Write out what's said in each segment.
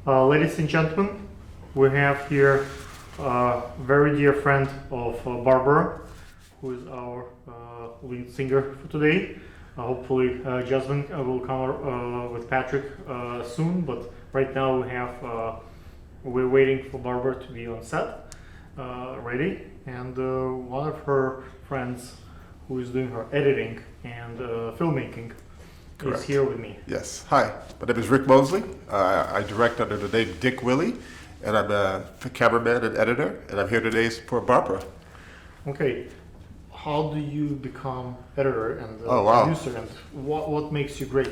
Ladies and gentlemen, we have here a very dear friend of Barbara, who is our lead singer for today. Hopefully Jasmine will come with Patrick soon, but right now we're waiting for Barbara to be on set, ready, and one of her friends who is doing her editing and filmmaking is here with me. Yes. Hi, my name is Rick Mosley. I direct under the name Dick Willie, and I'm a cameraman and editor, and I'm here today for Barbara. Okay, how do you become editor and producer, and what makes you great?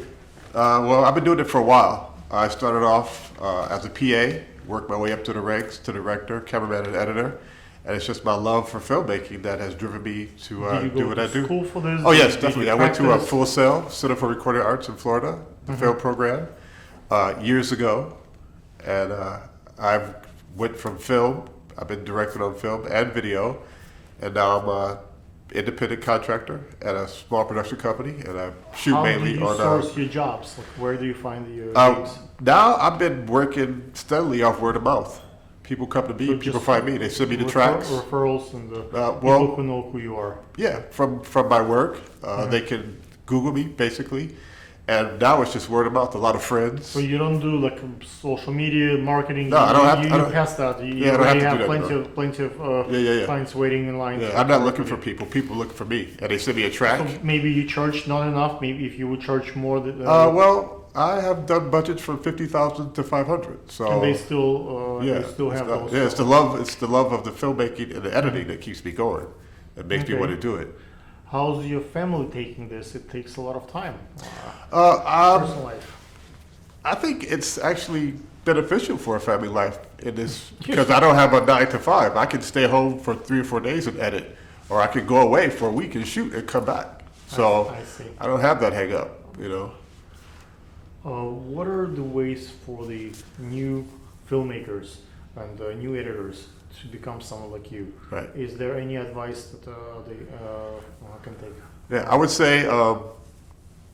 Well, I've been doing it for a while. I started off as a PA, worked my way up to the ranks to director, cameraman, and editor. And it's just my love for filmmaking that has driven me to do what I do. Did you go to school for this? Oh yes, definitely. I went to a Full Sail, Center for Recording Arts in Florida, the film program, years ago. And I went from film, I've been directing on film and video, and now I'm an independent contractor at a small production company, and I shoot mainly on... How do you source your jobs? Like, where do you find your jobs? Now I've been working steadily off word of mouth. People come to me, so people find me, they send me the tracks. Referrals and the people who know who you are. Yeah, from my work. They can Google me, basically. And now it's just word of mouth, a lot of friends. So you don't do like social media marketing? No, I don't have to. You pass that. You I don't have to have do that, plenty of clients waiting in line. Yeah, I'm not looking for people. People look for me, and they send me a track. So maybe you charge not enough. Maybe if you would charge more. Well, I have done budgets from 50,000 to 500. So and they still have those. Yeah, it's the love. It's the love of the filmmaking and the editing that keeps me going. That makes me want to do it. How's your family taking this? It takes a lot of time. Personal life. I think it's actually beneficial for a family life in this because I don't have a 9 to 5. I can stay home for 3 or 4 days and edit, or I can go away for a week and shoot and come back. So I see. I don't have that hang up, you know. What are the ways for the new filmmakers and new editors to become someone like you? Right. Is there any advice that they can take? Yeah, I would say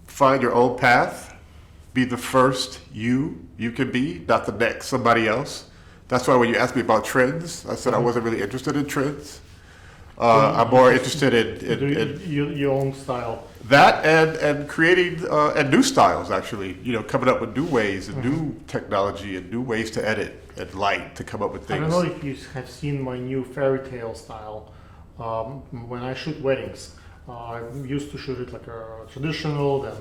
find your own path. Be the first you can be, not the next somebody else. That's why when you asked me about trends, I said I wasn't really interested in trends. I'm more interested in your own style. That and creating and new styles, actually. You know, coming up with new ways and new technology and new ways to edit and light to come up with things. I don't know if you have seen my new fairy tale style. When I shoot weddings, I used to shoot it like a traditional, then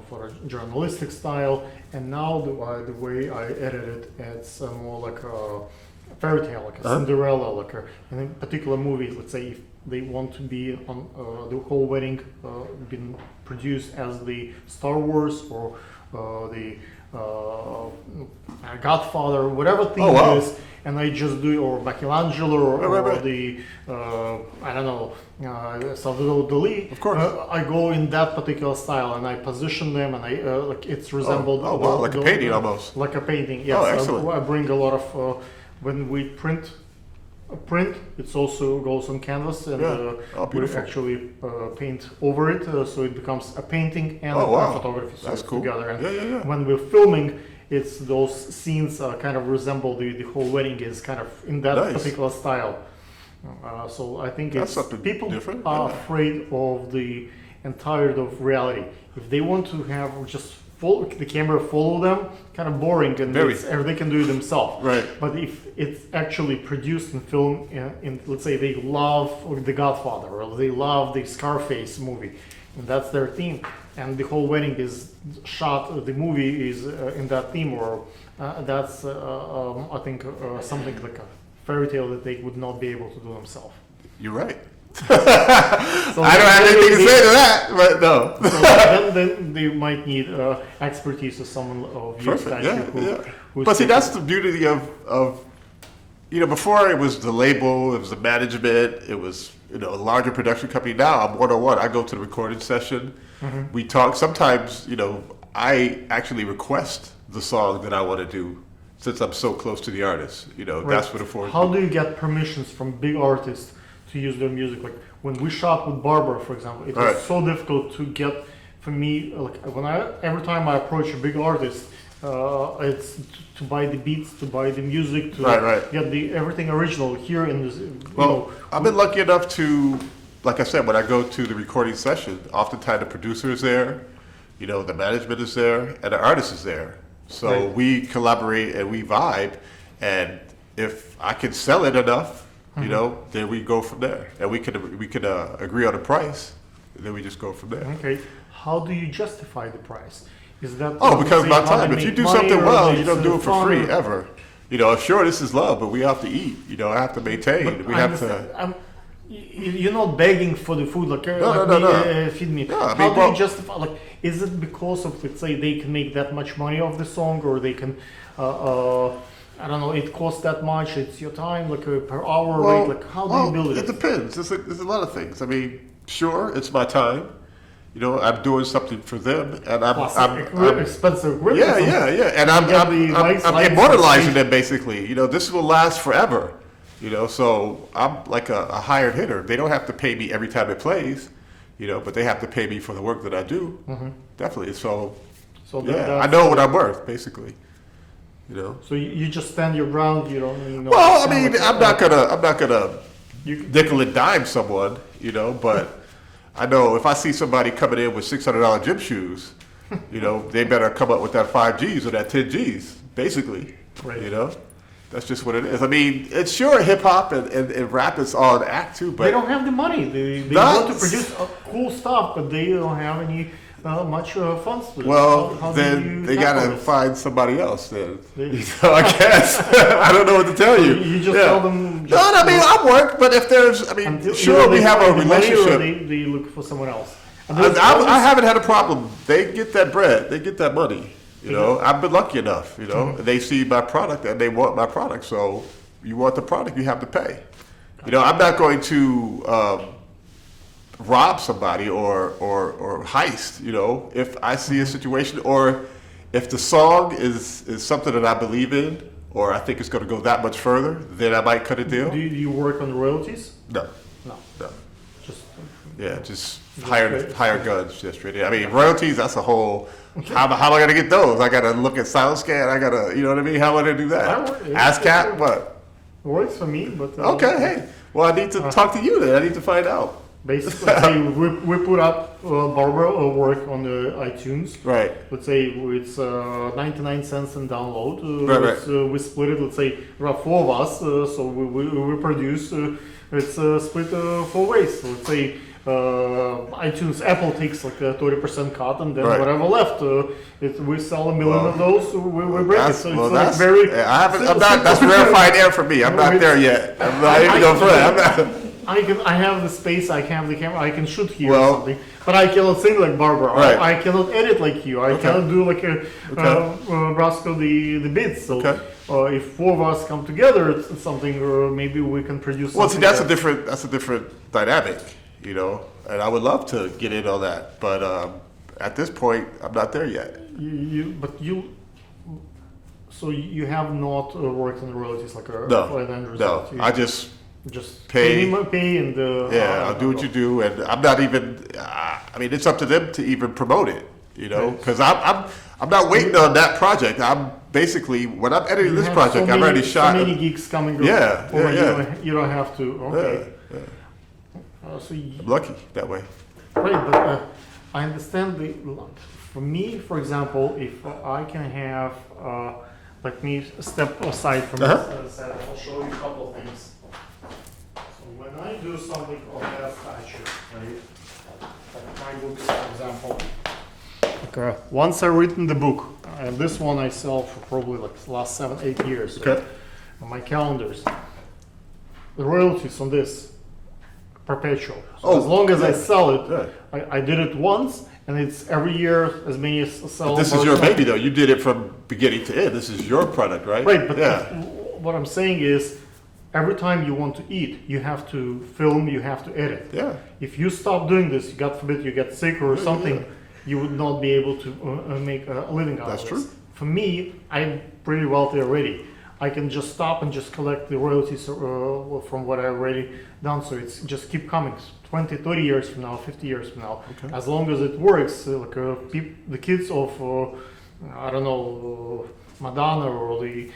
for a journalistic style, and now the way I edit it, it's more like a fairy tale, like a Cinderella, like in a particular movie. Let's say if they want to be on the whole wedding been produced as the Star Wars or the Godfather, whatever thing it is, and I just do, or Michelangelo, or the I don't know, Salvador Dali. Of course, I go in that particular style, and I position them, and I like it's resembled. Like a painting almost. Like a painting, yes. Oh, excellent. I bring a lot of when we print, it also goes on canvas, and we actually paint over it, so it becomes a painting and a photography together. And when we're filming, it's those scenes kind of resemble the whole wedding is kind of in that particular style. So I think that's people different. are afraid of the entirety of reality. If they want to have just the camera follow them, kind of boring, and they can do it themselves. Right. But if it's actually produced in film, in let's say they love The Godfather or they love the Scarface movie, and that's their theme, and the whole wedding is shot, the movie is in that theme, or that's I think something like a fairy tale that they would not be able to do themselves. You're right. So I don't have anything to say to that, but no. So then they might need expertise of someone of your stature. But see, that's the beauty of before it was the label, it was the management, it was a larger production company. Now I'm one-on-one. I go to the recording session. We talk. Sometimes I actually request the song that I want to do since I'm so close to the artist. That's what affords. How do you get permissions from big artists to use their music? Like when we shot with Barbara, for example, it was so difficult to get. For me, like every time I approach a big artist, it's to buy the beats, to buy the music, to Right. get the everything original here in this. Well, I've been lucky enough to, like I said, when I go to the recording session, oftentimes the producer is there, the management is there, and the artist is there. So Right. we collaborate and we vibe, and if I can sell it enough, then we go from there, and we could agree on a price, and then we just go from there. Okay, how do you justify the price? Is that Because say my how time. they If you make do money, something or well, it's, you don't do it for fun, free or- ever. Sure, this is love, but we have to eat. I have to maintain. But We I have to. understand- you're not begging for the food, like, No. feed me. No, I How mean, do well- you justify? Like, is it because of, let's say, they can make that much money off the song, or they can, I don't know, it costs that much. It's your time, like per hour rate. Like, how do you build It it? depends. There's a lot of things. I mean, sure, it's my time. I'm doing something for them, and Plus, I'm expensive equipment. yeah, and I'm Get the lights, I'm lights, immortalizing lights. them basically. This will last forever. So I'm like a hired hitter. They don't have to pay me every time it plays, but they have to pay me for the work that I do. Definitely. So So yeah, I know what I'm worth, basically. So you just stand your ground. You don't. Well, I stand mean, like- I'm not gonna You can- nickel and dime someone, but I know if I see somebody coming in with $600 gym shoes, they better come up with that 5 Gs or that 10 Gs, basically. Right. That's just what it is. I mean, it's sure hip hop and rap is all an act too, but they don't have the money. They want to produce cool stuff, but they don't have any much funds to do. well, How do then you they tackle gotta this? find somebody else. Then They- I guess I don't know what to tell you. You just Yeah. tell them. No, I mean I work, but if there's, sure we they have a find the money, or relationship. They look for someone else. And I, there's I, always- I haven't had a problem. They get that bread. They get that money. I've been lucky enough. They see my product and they want my product. So you want the product, you have to pay. I'm not going to rob somebody or heist. If I see a situation or if the song is something that I believe in or I think it's going to go that much further, then I might cut a deal. Do you work on royalties? No, No, no. just Yeah, just Just hire guns, just really. I mean, royalties, that's a whole, how am I gonna get those? I gotta look at SoundScan, I gotta, you know what I mean? How am I gonna do that? ASCAP, what? works for me, but Okay, hey, well, I need to talk to you then, I need to find out. basically, say we put up Barbara work on the iTunes. Right, Let's say it's 99 cents in download. Right. We split it. Let's say there are 4 of us, so we produce. It's split 4 ways. So let's say iTunes, Apple takes like a 30% cut, and then Right. whatever left, we sell 1 million of those. We break it. So it's like that's, very. I haven't, I'm not, that's rarefied air for me, I'm not there yet. I'm not even going for that, I'm not. I have the space, I have the camera, I can shoot here Well- or something, but I cannot sing like Barbara. Right. I cannot edit like you. I Okay. cannot do like a Okay. Brasco the bits. So Okay. if 4 of us come together, it's something, or maybe we can produce. Well, see, something that's a different dynamic, and I would love to get in on that, but at this point, I'm not there yet. So you have not worked on royalties like a No, end no, result. You I just just pay- pay and yeah, I'll do what you do, and I'm not even. I mean, it's up to them to even promote it, Right. because I'm not waiting on that project. I'm basically when I'm editing You this have project, so I've already many, shot. so many gigs coming. Yeah, or yeah. You don't have to. Okay. Yeah, So I'm lucky that way. right, but I understand the. For me, for example, if I can have, let me step aside from this set. I'll show you a couple of things. So when I do something of that stature, right, like my books, for example. Okay. Once I written the book, and this one I sell for probably like the last 7-8 years. Okay. On my calendars, the royalties on this perpetual. So Oh, as long as I good. sell it, Good. I did it once, and it's every year as many as sell. This is your baby, though. You did it from beginning to end. This is your product, right? Right, but yeah, what I'm saying is, every time you want to eat, you have to film, you have to edit. yeah. If you stop doing this, God forbid you get sick or something, yeah. you would not be able to make a living out That's of this. true. For me, I'm pretty wealthy already. I can just stop and just collect the royalties from what I've already done. So it's just keep coming. 20, 30 years from now, 50 years from now. Okay. As long as it works, the kids of I don't know, Madonna or the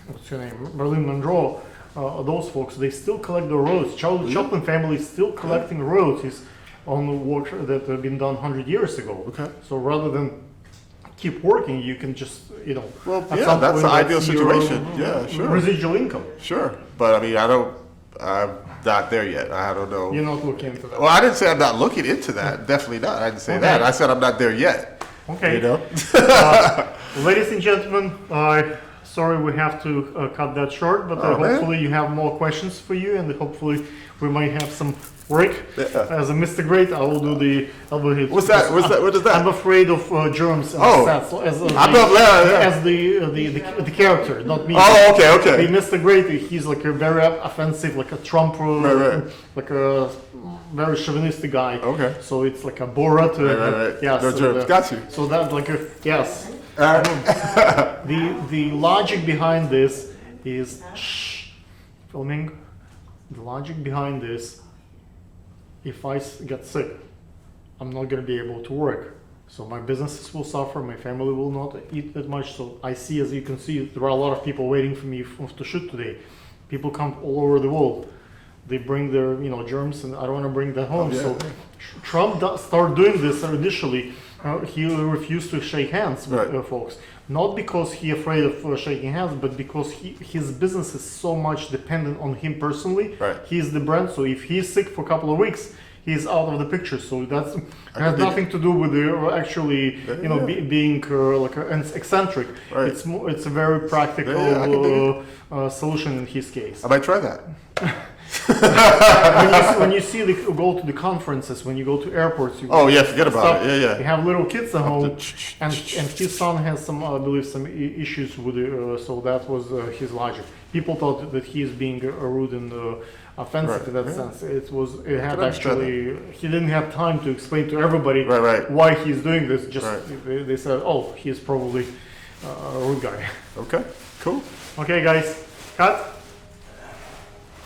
what's her name, Marilyn Monroe, those folks, they still collect the royalties. Charlie Chaplin family is still collecting royalties on the work that have been done 100 years ago. Okay. So rather than keep working, you can just, you know, Well, at yeah, some that's point, the ideal that's your, situation. Yeah, sure. Residual income. Sure, but I mean, I'm not there yet. I don't know. You're not looking into that. Well, I didn't say I'm not looking into that. Definitely not. I didn't say Okay. that. I said I'm not there yet. Okay. You know? Ladies and gentlemen, sorry we have to cut that short, but Oh, man. hopefully you have more questions for you, and hopefully we might have some work. Yeah. As a Mr. Great, I will do the. What's that? What's that? What is that? I'm afraid of germs and Oh. stats I'm not there, yeah. as the character, not me. Oh, okay, okay. The Mr. Great, he's like a very offensive, like a Trump, Right. like a very chauvinistic guy. Okay. So it's like a Borat. Right. Yes. No germs. Got you. So that like a yes. All right. The logic behind this is filming. The logic behind this, if I get sick, I'm not gonna be able to work. So my businesses will suffer. My family will not eat that much. So I see, as you can see, there are a lot of people waiting for me to shoot today. People come all over the world. They bring their germs, and I don't want to bring that home. Yeah. So Trump started doing this initially. He refused to shake hands with Right. folks, not because he afraid of shaking hands, but because his business is so much dependent on him personally. Right. He's the brand, so if he's sick for a couple of weeks, he's out of the picture. So that's has dig nothing to do with the actually being like eccentric. Right. It's a very practical Yeah, I can dig solution in his case. I might try that. When you see go to the conferences, when you go to airports, you Oh, yeah, forget about stuff, it. Yeah. You have little kids at home, ch- and his son has some, I believe, some issues with it. So that was his logic. People thought that he is being rude and offensive Right. in that Yeah. sense. It had can understand actually he didn't have time to explain to everybody Right. why he's doing this. Just Right. they said, oh, he's probably a rude guy. Okay. Cool. Okay, guys, cut.